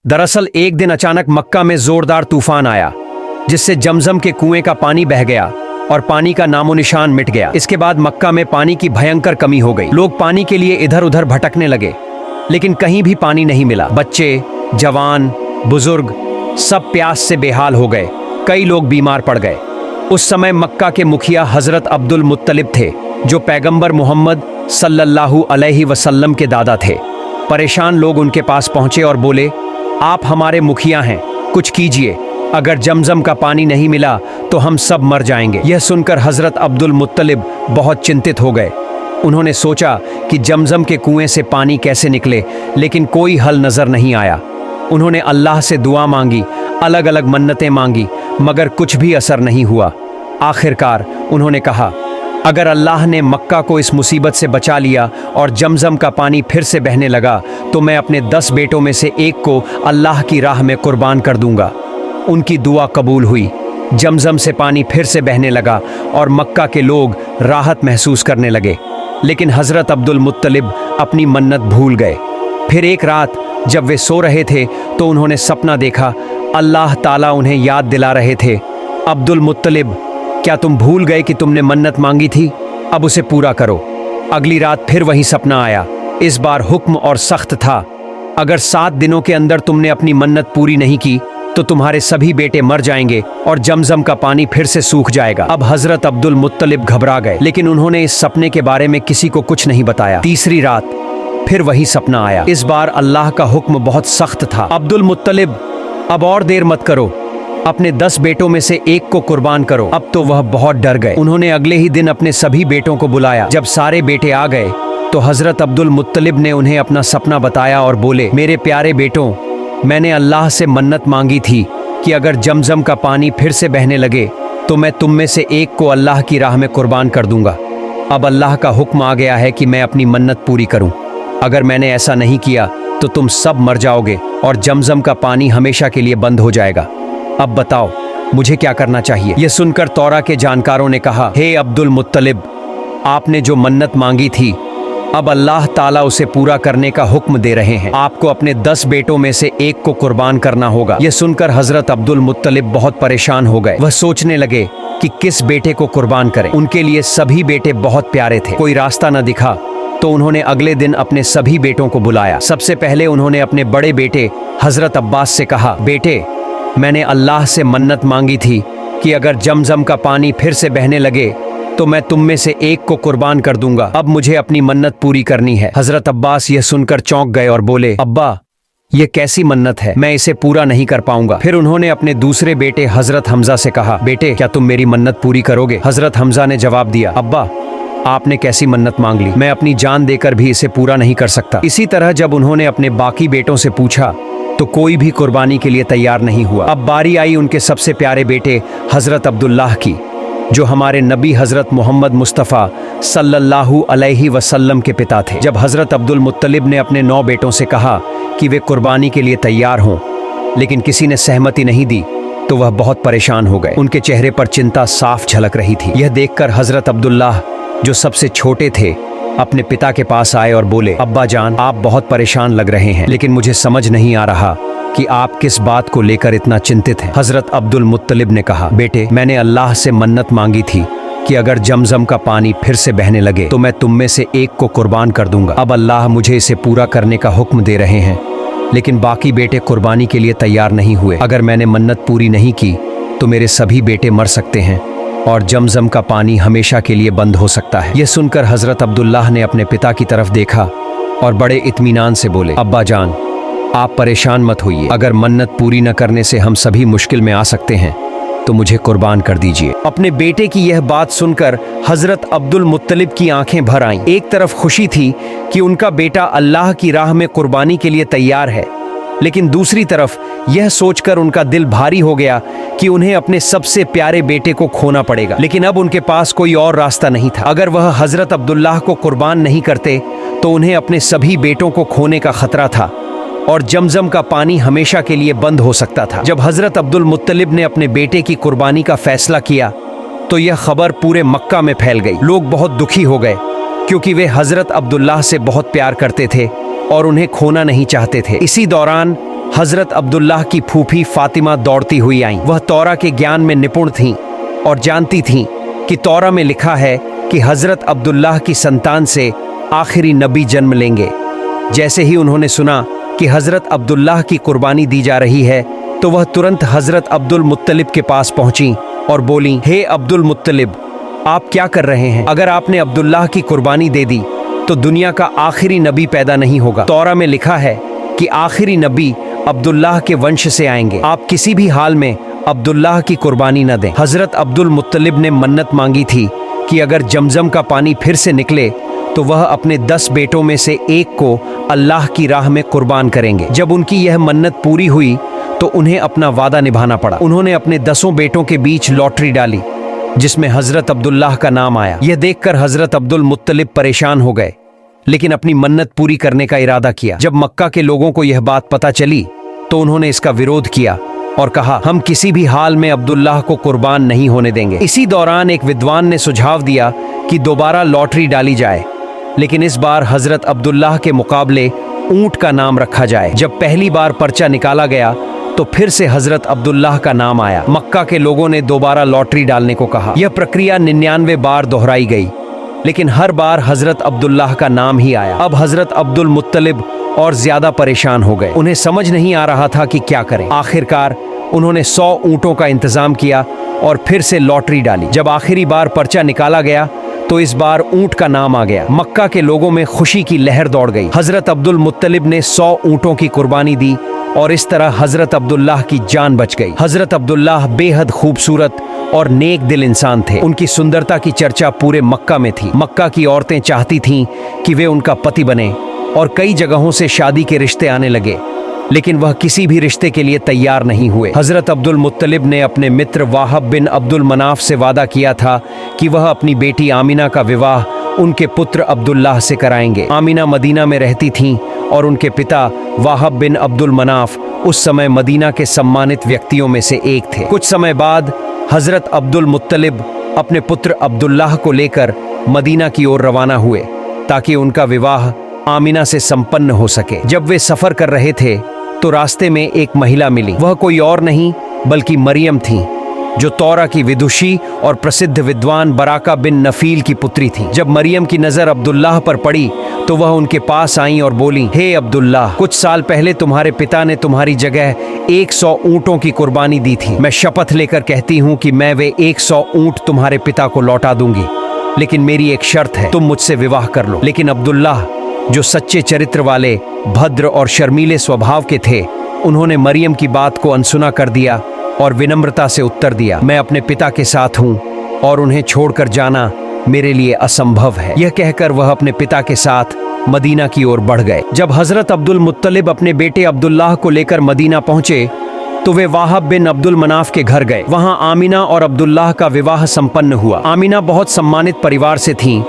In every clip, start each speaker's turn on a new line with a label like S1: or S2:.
S1: दरअसल एक दिन अचानक मक्का में जोरदार तूफान आया, जिससे जमजम के कुएं का पानी बह गया और पानी का नामो निशान मिट गया। इसके बाद मक्का में पानी की भयंकर कमी हो गई। लोग पानी के लिए इधर उधर भटकने लगे, लेकिन कहीं भी पानी नहीं मिला। बच्चे, जवान, बुजुर्ग सब प्यास से बेहाल हो गए। कई लोग बीमार पड़ गए। उस समय मक्का के मुखिया हजरत अब्दुल मुत्तलिब थे, जो पैगंबर मोहम्मद सल्लल्लाहु अलैहि वसल्लम के दादा थे। परेशान लोग उनके पास पहुंचे और बोले, आप हमारे मुखिया हैं, कुछ कीजिए। अगर जमजम का पानी नहीं मिला तो हम सब मर जाएंगे। यह सुनकर हजरत अब्दुल मुत्तलिब बहुत चिंतित हो गए। उन्होंने सोचा कि जमजम के कुएं से पानी कैसे निकले, लेकिन कोई हल नजर नहीं आया। उन्होंने अल्लाह से दुआ मांगी, अलग अलग मन्नतें मांगी, मगर कुछ भी असर नहीं हुआ। आखिरकार उन्होंने कहा, अगर अल्लाह ने मक्का को इस मुसीबत से बचा लिया और जमजम का पानी फिर से बहने लगा, तो मैं अपने 10 बेटों में से एक को अल्लाह की राह में कुर्बान कर दूंगा। उनकी दुआ कबूल हुई। जमजम से पानी फिर से बहने लगा और मक्का के लोग राहत महसूस करने लगे। लेकिन हजरत अब्दुल मुत्तलिब अपनी मन्नत भूल गए। फिर एक रात जब वे सो रहे थे तो उन्होंने सपना देखा। अल्लाह ताला उन्हें याद दिला रहे थे, अब्दुल मुत्तलिब, क्या तुम भूल गए कि तुमने मन्नत मांगी थी? अब उसे पूरा करो। अगली रात फिर वही सपना आया। इस बार हुक्म और सख्त था, अगर 7 दिनों के अंदर तुमने अपनी मन्नत पूरी नहीं की तो तुम्हारे सभी बेटे मर जाएंगे और जमजम का पानी फिर से सूख जाएगा। अब हजरत अब्दुल मुत्तलिब घबरा गए, लेकिन उन्होंने इस सपने के बारे में किसी को कुछ नहीं बताया। तीसरी रात फिर वही सपना आया। इस बार अल्लाह का हुक्म बहुत सख्त था, अब्दुल मुत्तलिब, अब और देर मत करो, अपने 10 बेटों में से एक को कुर्बान करो। अब तो वह बहुत डर गए। उन्होंने अगले ही दिन अपने सभी बेटों को बुलाया। जब सारे बेटे आ गए तो हजरत अब्दुल मुत्तलिब ने उन्हें अपना सपना बताया और बोले, मेरे प्यारे बेटों, मैंने अल्लाह से मन्नत मांगी थी कि अगर जमजम का पानी फिर से बहने लगे तो मैं तुम में से एक को अल्लाह की राह में कुर्बान कर दूंगा। अब अल्लाह का हुक्म आ गया है कि मैं अपनी मन्नत पूरी करूं। अगर मैंने ऐसा नहीं किया तो तुम सब मर जाओगे और जमजम का पानी हमेशा के लिए बंद हो जाएगा। अब बताओ मुझे क्या करना चाहिए? यह सुनकर तौरा के जानकारों ने कहा, हे अब्दुल मुत्तलिब, आपने जो मन्नत मांगी थी अब अल्लाह ताला उसे पूरा करने का हुक्म दे रहे हैं। आपको अपने 10 बेटों में से एक को कुर्बान करना होगा। यह सुनकर हजरत अब्दुल मुत्तलिब बहुत परेशान हो गए। वह सोचने लगे कि किस बेटे को कुर्बान करें। उनके लिए सभी बेटे बहुत प्यारे थे। कोई रास्ता न दिखा तो उन्होंने अगले दिन अपने सभी बेटों को बुलाया। सबसे पहले उन्होंने अपने बड़े बेटे हजरत अब्बास से कहा, बेटे, मैंने अल्लाह से मन्नत मांगी थी कि अगर जमजम का पानी फिर से बहने लगे तो मैं तुम में से एक को कुर्बान कर दूंगा। अब मुझे अपनी मन्नत पूरी करनी है। हजरत अब्बास यह सुनकर चौंक गए और बोले, अब्बा, ये कैसी मन्नत है, मैं इसे पूरा नहीं कर पाऊंगा। फिर उन्होंने अपने दूसरे बेटे हजरत हमजा से कहा, बेटे, क्या तुम मेरी मन्नत पूरी करोगे? हजरत हमजा ने जवाब दिया, अब्बा, आपने कैसी मन्नत मांग ली, मैं अपनी जान देकर भी इसे पूरा नहीं कर सकता। इसी तरह जब उन्होंने अपने बाकी बेटों से पूछा तो कोई भी कुर्बानी के लिए तैयार नहीं हुआ। अब बारी आई उनके सबसे प्यारे बेटे हजरत अब्दुल्लाह की, जो हमारे नबी हजरत मोहम्मद मुस्तफ़ा सल्लल्लाहु अलैहि वसल्लम के पिता थे। जब हजरत अब्दुल मुत्तलिब ने अपने 9 बेटों से कहा कि वे कुर्बानी के लिए तैयार हों, लेकिन किसी ने सहमति नहीं दी, तो वह बहुत परेशान हो गए। उनके चेहरे पर चिंता साफ झलक रही थी। यह देखकर हजरत अब्दुल्लाह, जो सबसे छोटे थे, अपने पिता के पास आए और बोले, अब्बा जान, आप बहुत परेशान लग रहे हैं, लेकिन मुझे समझ नहीं आ रहा कि आप किस बात को लेकर इतना चिंतित हैं। हजरत अब्दुल मुत्तलिब ने कहा, बेटे, मैंने अल्लाह से मन्नत मांगी थी कि अगर जमजम का पानी फिर से बहने लगे तो मैं तुम में से एक को कुर्बान कर दूंगा। अब अल्लाह मुझे इसे पूरा करने का हुक्म दे रहे हैं, लेकिन बाकी बेटे कुर्बानी के लिए तैयार नहीं हुए। अगर मैंने मन्नत पूरी नहीं की तो मेरे सभी बेटे मर सकते हैं और जमजम का पानी हमेशा के लिए बंद हो सकता है। यह सुनकर हजरत अब्दुल्लाह ने अपने पिता की तरफ देखा और बड़े इत्मीनान से बोले, अब्बा जान, आप परेशान मत होइए। अगर मन्नत पूरी न करने से हम सभी मुश्किल में आ सकते हैं तो मुझे कुर्बान कर दीजिए। अपने बेटे की यह बात सुनकर हजरत अब्दुल मुत्तलिब की आंखें भर आईं। एक तरफ खुशी थी कि उनका बेटा अल्लाह की राह में कुर्बानी के लिए तैयार है, लेकिन दूसरी तरफ यह सोचकर उनका दिल भारी हो गया कि उन्हें अपने सबसे प्यारे बेटे को खोना पड़ेगा। लेकिन अब उनके पास कोई और रास्ता नहीं था। अगर वह हजरत अब्दुल्लाह को कुर्बान नहीं करते तो उन्हें अपने सभी बेटों को खोने का खतरा था और जमजम का पानी हमेशा के लिए बंद हो सकता था। जब हजरत अब्दुल मुत्तलिब ने अपने बेटे की कुर्बानी का फैसला किया तो यह खबर पूरे मक्का में फैल गई। लोग बहुत दुखी हो गए क्योंकि वे हजरत अब्दुल्लाह से बहुत प्यार करते थे और उन्हें खोना नहीं चाहते थे। इसी दौरान हजरत अब्दुल्लाह की फूफी फातिमा दौड़ती हुई आईं। वह तौरा के ज्ञान में निपुण थीं और जानती थीं कि तौरा में लिखा है कि हजरत अब्दुल्लाह की संतान से आखिरी नबी जन्म लेंगे। जैसे ही उन्होंने सुना कि हजरत अब्दुल्लाह की कुर्बानी दी जा रही है तो वह तुरंत हजरत अब्दुल मुत्तलिब के पास पहुंची और बोली, हे अब्दुल मुत्तलिब, आप क्या कर रहे हैं? अगर आपने अब्दुल्लाह की कुर्बानी दे दी तो दुनिया का आखिरी नबी पैदा नहीं होगा। तौरा में लिखा है कि आखिरी नबी अब्दुल्लाह के वंश से आएंगे। आप किसी भी हाल में अब्दुल्लाह की कुर्बानी न दें। हजरत अब्दुल मुत्तलिब ने मन्नत मांगी थी कि अगर जमजम का पानी फिर से निकले तो वह अपने 10 बेटों में से एक को अल्लाह की राह में कुर्बान करेंगे। जब उनकी यह मन्नत पूरी हुई तो उन्हें अपना वादा निभाना पड़ा। उन्होंने अपने 10 बेटों के बीच लॉटरी डाली जिसमें हजरत अब्दुल्लाह का नाम आया। यह देखकर हजरत अब्दुल मुत्तलिब परेशान हो गए, लेकिन अपनी मन्नत पूरी करने का इरादा किया। जब मक्का के लोगों को यह बात पता चली तो उन्होंने इसका विरोध किया और कहा, हम किसी भी हाल में अब्दुल्लाह को कुर्बान नहीं होने देंगे। इसी दौरान एक विद्वान ने सुझाव दिया कि दोबारा लॉटरी डाली जाए, लेकिन इस बार हजरत अब्दुल्लाह के मुकाबले ऊंट का नाम रखा जाए। जब पहली बार पर्चा निकाला गया तो फिर से हजरत अब्दुल्लाह का नाम आया। मक्का के लोगों ने दोबारा लॉटरी डालने को कहा। यह प्रक्रिया 99 बार दोहराई गई, लेकिन हर बार हजरत अब्दुल्लाह का नाम ही आया। अब हजरत अब्दुल मुत्तलिब और ज्यादा परेशान हो गए। उन्हें समझ नहीं आ रहा था कि क्या करें। आखिरकार उन्होंने 100 ऊंटों का इंतजाम किया और फिर से लॉटरी डाली। जब आखिरी बार पर्चा निकाला गया तो इस बार ऊंट का नाम आ गया। मक्का के लोगों में खुशी की लहर दौड़ गई। हजरत अब्दुल मुत्तलिब ने 100 ऊंटों की कुर्बानी दी और इस तरह हजरत अब्दुल्लाह की जान बच गई। हजरत अब्दुल्लाह बेहद खूबसूरत और नेक दिल इंसान थे। उनकी सुंदरता की चर्चा पूरे मक्का में थी। मक्का की औरतें चाहती थीं कि वे उनका पति बने और कई जगहों से शादी के रिश्ते आने लगे, लेकिन वह किसी भी रिश्ते के लिए तैयार नहीं हुए। हजरत अब्दुल मुत्तलिब ने अपने मित्र वाहब बिन अब्दुल मनाफ से वादा किया था कि वह अपनी बेटी आमिना का विवाह उनके पुत्र अब्दुल्लाह से कराएंगे। आमिना मदीना में रहती थीं और उनके पिता वाहब बिन अब्दुल मनाफ उस समय मदीना के सम्मानित व्यक्तियों में से एक थे। कुछ समय बाद हजरत अब्दुल मुत्तलिब अपने पुत्र अब्दुल्लाह को लेकर मदीना की ओर रवाना हुए ताकि उनका विवाह आमिना से संपन्न हो सके। जब वे सफर कर रहे थे तो रास्ते में एक महिला मिली। वह कोई और नहीं बल्कि मरियम थी, जो तौरा की विदुषी और प्रसिद्ध विद्वान बराका बिन नफील की पुत्री थी। जब मरियम की नजर अब्दुल्लाह पर पड़ी तो वह उनके पास आईं और बोली, हे अब्दुल्लाह, कुछ साल पहले तुम्हारे पिता ने तुम्हारी जगह 100 ऊंटों की कुर्बानी दी थी। मैं शपथ लेकर कहती हूँ कि मैं वे 100 ऊंट तुम्हारे पिता को लौटा दूंगी, लेकिन मेरी एक शर्त है, तुम मुझसे विवाह कर लो। लेकिन अब्दुल्लाह, जो सच्चे चरित्र वाले, भद्र और शर्मीले स्वभाव के थे, उन्होंने मरियम की बात को अनसुना कर दिया और विनम्रता से उत्तर दिया, मैं अपने पिता के साथ हूँ और उन्हें छोड़कर जाना मेरे लिए असंभव है। यह कहकर वह अपने पिता के साथ मदीना की ओर बढ़ गए। जब हजरत अब्दुल मुत्तलिब अपने बेटे अब्दुल्लाह को लेकर मदीना पहुंचे तो वे वाहब बिन अब्दुल मनाफ के घर गए। वहां आमिना और अब्दुल्लाह का विवाह संपन्न हुआ। आमिना बहुत सम्मानित परिवार से थीं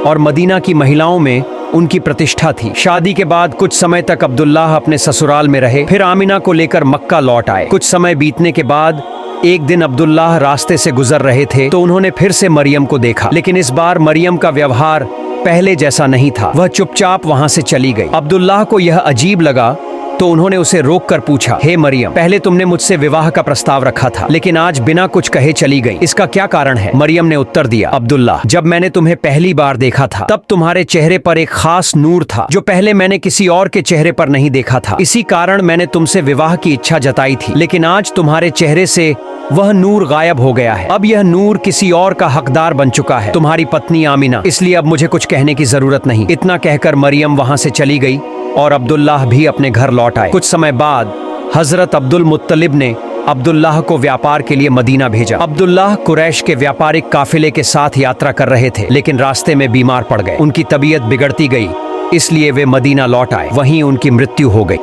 S1: और मदीना की महिलाओं में उनकी प्रतिष्ठा थी। शादी के बाद कुछ समय तक अब्दुल्लाह अपने ससुराल में रहे, फिर आमिना को लेकर मक्का लौट आए। कुछ समय बीतने के बाद एक दिन अब्दुल्लाह रास्ते से गुजर रहे थे तो उन्होंने फिर से मरियम को देखा, लेकिन इस बार मरियम का व्यवहार पहले जैसा नहीं था। वह चुपचाप वहां से चली गई। अब्दुल्लाह को यह अजीब लगा तो उन्होंने उसे रोककर पूछा, हे मरियम, पहले तुमने मुझसे विवाह का प्रस्ताव रखा था, लेकिन आज बिना कुछ कहे चली गई, इसका क्या कारण है? मरियम ने उत्तर दिया, अब्दुल्लाह, जब मैंने तुम्हें पहली बार देखा था तब तुम्हारे चेहरे पर एक खास नूर था जो पहले मैंने किसी और के चेहरे पर नहीं देखा था। इसी कारण मैंने तुमसे विवाह की इच्छा जताई थी, लेकिन आज तुम्हारे चेहरे से वह नूर गायब हो गया है। अब यह नूर किसी और का हकदार बन चुका है, तुम्हारी पत्नी आमिना, इसलिए अब मुझे कुछ कहने की जरूरत नहीं। इतना कहकर मरियम वहां से चली गई और अब्दुल्लाह भी अपने घर लौट आए। कुछ समय बाद हजरत अब्दुल मुत्तलिब ने अब्दुल्लाह को व्यापार के लिए मदीना भेजा। अब्दुल्लाह कुरैश के व्यापारिक काफिले के साथ यात्रा कर रहे थे, लेकिन रास्ते में बीमार पड़ गए। उनकी तबीयत बिगड़ती गई, इसलिए वे मदीना लौट आए। वहीं उनकी मृत्यु हो गई।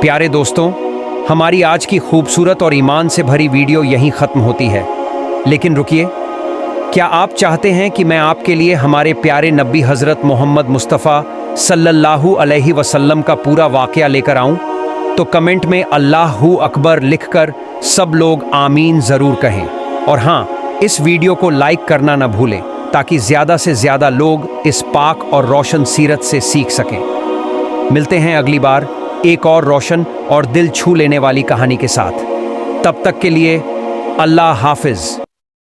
S1: प्यारे दोस्तों, हमारी आज की खूबसूरत और ईमान से भरी वीडियो यहीं खत्म होती है, लेकिन रुकिए, क्या आप चाहते हैं कि मैं आपके लिए हमारे प्यारे नबी हजरत मोहम्मद मुस्तफ़ा सल्लल्लाहु अलैहि वसल्लम का पूरा वाक़या लेकर आऊं? तो कमेंट में अल्लाहु अकबर लिखकर सब लोग आमीन ज़रूर कहें। और हाँ, इस वीडियो को लाइक करना ना भूलें ताकि ज़्यादा से ज़्यादा लोग इस पाक और रोशन सीरत से सीख सकें। मिलते हैं अगली बार एक और रोशन और दिल छू लेने वाली कहानी के साथ। तब तक के लिए अल्लाह हाफिज।